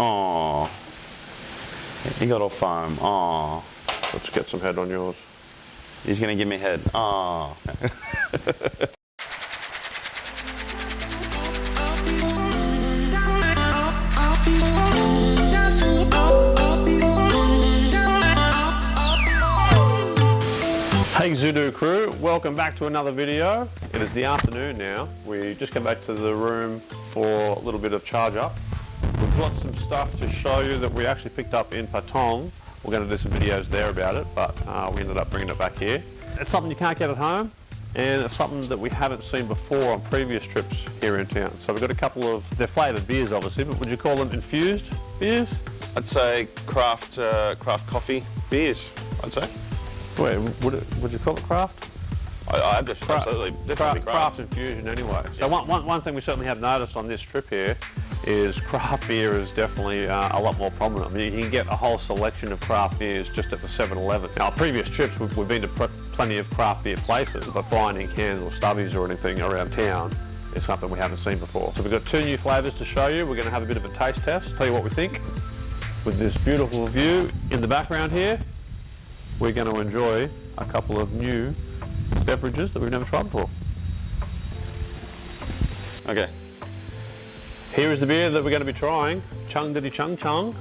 Oh, he got all foam. Oh, Let's get some head on yours. he's gonna give me head. Oh. Hey Zudu crew, welcome back to another video. It is the afternoon now. We just came back to the room for a little bit of charge up. We've got some stuff to show you that we actually picked up in Patong. We're going to do some videos there about it, but we ended up bringing it back here. It's something you can't get at home, and it's something that we haven't seen before on previous trips here in town. So we've got a couple of, they're flavoured beers obviously, but would you call them infused beers? I'd say craft coffee beers, I'd say. Wait, would you call it craft? I just absolutely, definitely craft infusion anyway. So one thing we certainly have noticed on this trip here is craft beer is definitely a lot more prominent. I mean, you can get a whole selection of craft beers just at the 7-Eleven. Now, our previous trips, we've been to plenty of craft beer places, but buying in cans or stubbies or anything around town is something we haven't seen before. So we've got 2 new flavours to show you. We're going to have a bit of a taste test, tell you what we think. With this beautiful view in the background here, we're going to enjoy a couple of new beverages that we've never tried before. Okay. Here is the beer that we're going to be trying, Chung Diddy Chung Chung.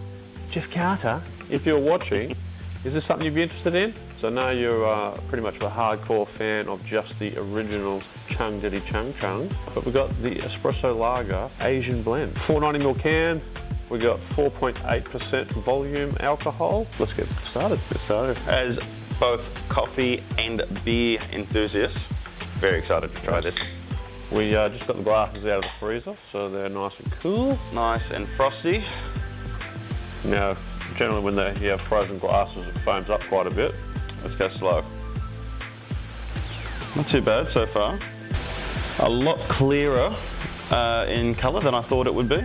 Jeff Carter, if you're watching, is this something you'd be interested in? So I know you're pretty much a hardcore fan of just the original Chung Diddy Chung Chung, but we've got the Espresso Lager Asian blend. 490ml can, we've got 4.8% volume alcohol. Let's get started. As both coffee and beer enthusiasts, very excited to try this. We just got the glasses out of the freezer, so they're nice and cool. Nice and frosty. Now, generally when you have frozen glasses, it foams up quite a bit. Let's go slow. Not too bad so far. A lot clearer in colour than I thought it would be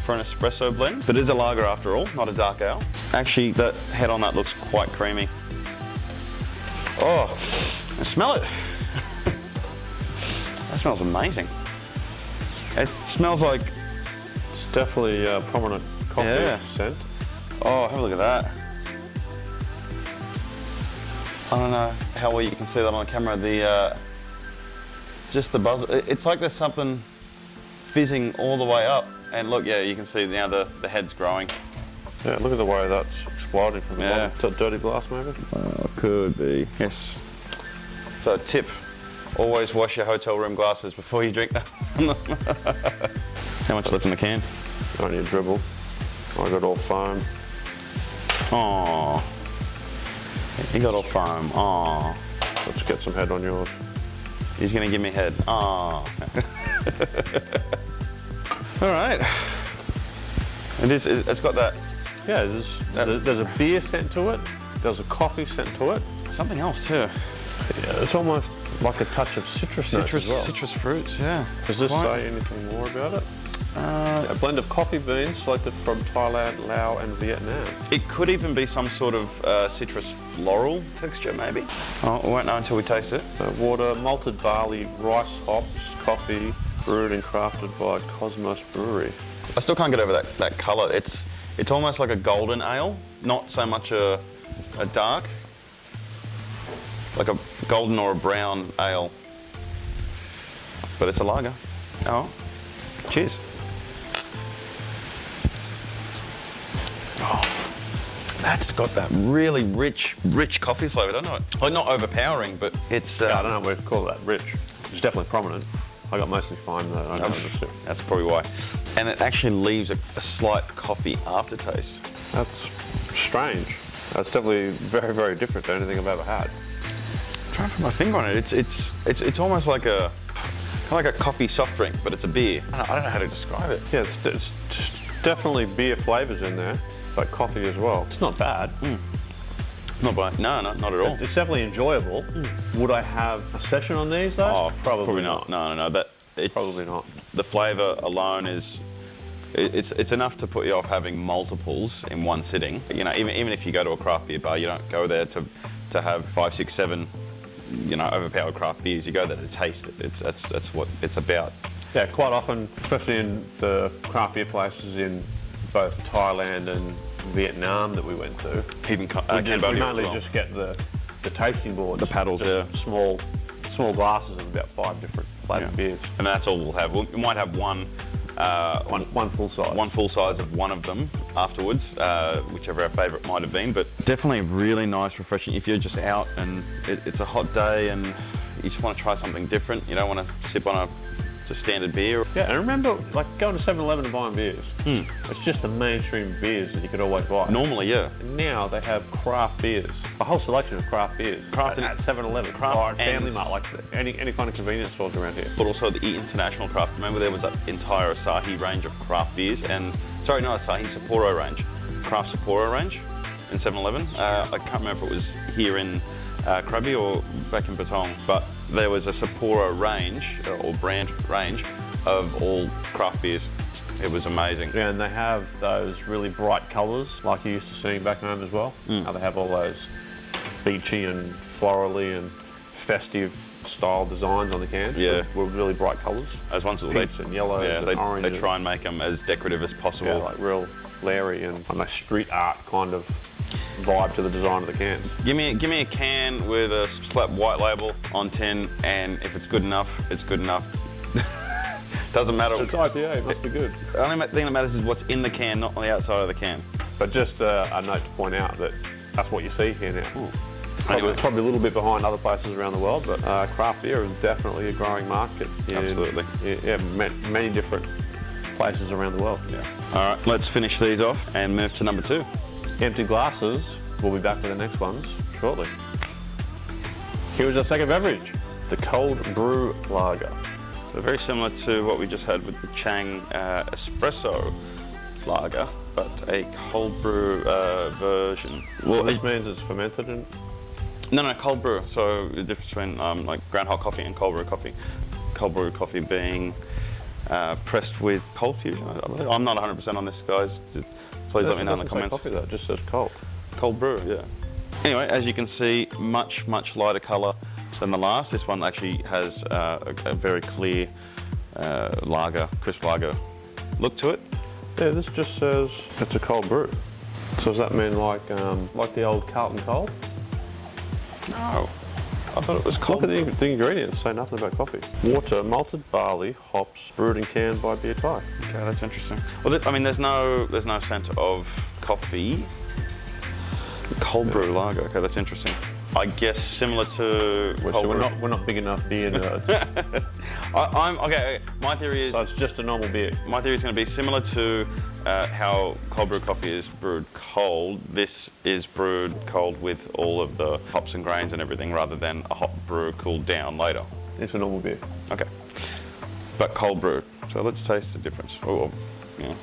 for an espresso blend. But it is a lager after all, not a dark ale. Actually, that head on that looks quite creamy. Oh, smell it. That smells amazing. It smells like... It's definitely a prominent coffee scent. Oh, have a look at that. I don't know how well you can see that on camera. Just the buzz. It's like there's something fizzing all the way up. And look, yeah, you can see now the head's growing. Yeah, look at the way that's exploding from the bottom. Is that dirty glass maybe? Could be. Yes. So tip, always wash your hotel room glasses before you drink them. How much left in the can? Only a dribble. I got all foam. Oh, he got all foam. Oh. Let's get some head on yours. He's gonna give me head. Oh. All right. It's got that. Yeah, there's a beer scent to it. There's a coffee scent to it. Something else too. Yeah, it's almost like a touch of citrus notes as well. Citrus fruits, yeah. Does this say anything more about it? A blend of coffee beans selected from Thailand, Laos and Vietnam. It could even be some sort of citrus floral texture maybe. Oh, we won't know until we taste it. Water, malted barley, rice, hops, coffee, brewed and crafted by Cosmos Brewery. I still can't get over that colour. It's almost like a golden ale, not so much a dark, like a golden or a brown ale. But it's a lager. Oh, cheers. Oh, that's got that really rich coffee flavour, doesn't it? Like not overpowering, but it's... I don't know what to call that rich. It's definitely prominent. I got mostly fine though. That's probably why. And it actually leaves a slight coffee aftertaste. That's strange. That's definitely very, very different to anything I've ever had. I'm trying to put my finger on it. It's almost like a coffee soft drink, but it's a beer. I don't know how to describe it. Yeah, it's definitely beer flavours in there, but coffee as well. It's not bad. Not bad. No, not at all. It's definitely enjoyable. Would I have a session on these though? Oh, probably not. No. Probably not. The flavour alone is... It's enough to put you off having multiples in one sitting. You know, even if you go to a craft beer bar, you don't go there to have 5, 6, 7, overpowered craft beers. You go there to taste it. That's what it's about. Yeah, quite often, especially in the craft beer places in both Thailand and Vietnam that we went to. Even We Cambodia mainly as well. just get the tasting boards. The paddles, Just yeah. Small glasses of about 5 different flavoured beers. And that's all we'll have. We might have one One full size. of one of them afterwards, whichever our favourite might have been. But definitely really nice, refreshing. If you're just out and it's a hot day and you just want to try something different, you don't want to sip on a just standard beer. Yeah, and remember, like going to 7-Eleven and buying beers. It's just the mainstream beers that you could always buy. Normally, yeah. And now they have craft beers, a whole selection of craft beers. Craft at 7-Eleven, craft or at Family and- Mart, like any kind of convenience stores around here. But also the international craft. Remember there was that entire Asahi range of craft beers and, sorry, not Asahi, Sapporo range. Craft Sapporo range in 7-Eleven. I can't remember if it was here in Krabi or back in Batong, but there was a Sapporo range, or brand range, of all craft beers. It was amazing. Yeah, and they have those really bright colours like you used to see back home as well. Now they have all those beachy and florally and festive style designs on the cans. Yeah. With really bright colours. Those ones that Pinks and yellows and they oranges. try and make them as decorative as possible. Yeah, like real glary and almost street art kind of vibe to the design of the cans. Give me a can with a slap white label on tin, and if it's good enough, it's good enough. Doesn't matter. It's IPA, it must be good. The only thing that matters is what's in the can, not on the outside of the can. But just a note to point out that that's what you see here now. Anyway. It's probably a little bit behind other places around the world, but craft beer is definitely a growing market. Absolutely. Many different places around the world. Yeah. All right, let's finish these off and move to number 2. Empty glasses. We'll be back with the next ones shortly. Here is our second beverage, the cold brew lager. So very similar to what we just had with the Chang Espresso lager, but a cold brew version. Well, this means it's fermented and... No, cold brew. So the difference between like ground hot coffee and cold brew coffee. Cold brew coffee being pressed with cold fusion. I'm not 100% on this, guys. Just please let me know in the comments. Coffee though, it just says cold. Cold brew, yeah. Anyway, as you can see, much lighter colour than the last. This one actually has a very clear lager, crisp lager look to it. Yeah, this just says it's a cold brew. So does that mean like the old Carlton Cold? No, I thought it was cold. Look at the ingredients, say nothing about coffee. Water, malted barley, hops, brewed and canned by Beer Thai. Okay, that's interesting. Well, I mean, there's no scent of coffee. Cold brew lager. Okay, that's interesting. I guess similar to cold brew. We're not big enough beer nerds. Okay. My theory is So it's just a normal beer. my theory is going to be similar to how cold brew coffee is brewed cold. This is brewed cold with all of the hops and grains and everything, rather than a hot brew cooled down later. It's a normal beer. Okay, but cold brew. So let's taste the difference. Oh, yeah.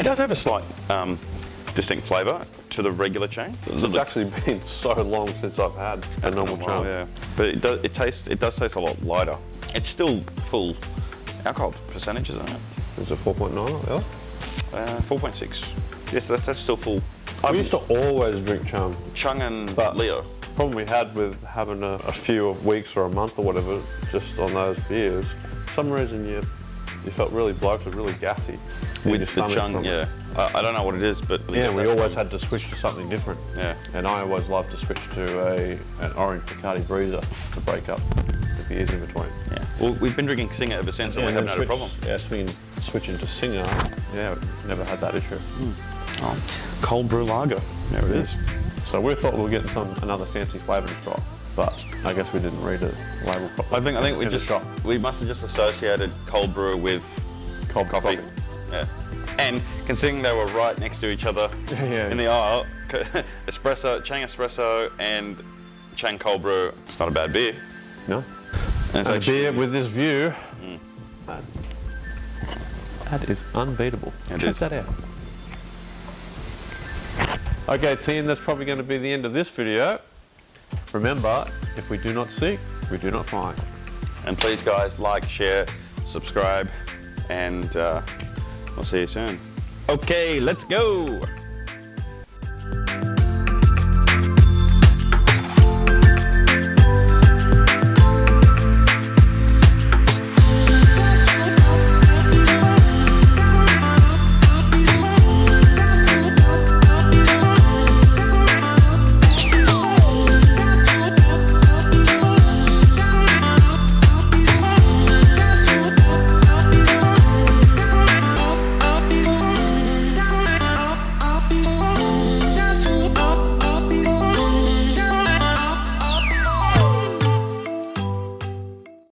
It does have a slight distinct flavour to the regular Chang. It's actually been so long since I've had a normal Chang. Yeah, but it does taste a lot lighter. It's still full alcohol percentage, isn't it? Is it 4.9? Yeah. 4.6. Yes, that's still full. We used to always drink Chang. Chung and But- Leo. The problem we had with having a few weeks or a month or whatever just on those beers, for some reason you felt really bloated, really gassy. in With your the stomach Chung, from it. yeah. I don't know what it is, but Yeah, we always had to switch to something different. Yeah. And I always loved to switch to an orange Bacardi Breezer to break up the beers in between. Yeah. Well, we've been drinking Singer ever since, and we haven't had a problem. Yeah, switching to Singer, yeah, never had that issue. Oh, cold brew lager. There it is. So we thought we were getting another fancy flavour to try, but I guess we didn't read the label properly. I think we must have just associated cold brew with Cold coffee. Yeah. And considering they were right next to each other Yeah. in the aisle, espresso, Chang Espresso and Chang Cold Brew, it's not a bad beer. No? And it's And a actually, beer with this view, that is unbeatable. It Check is. that out. Okay, team, that's probably going to be the end of this video. Remember, if we do not seek, we do not find. and please guys, like, share, subscribe, and we'll see you soon. Okay, let's go.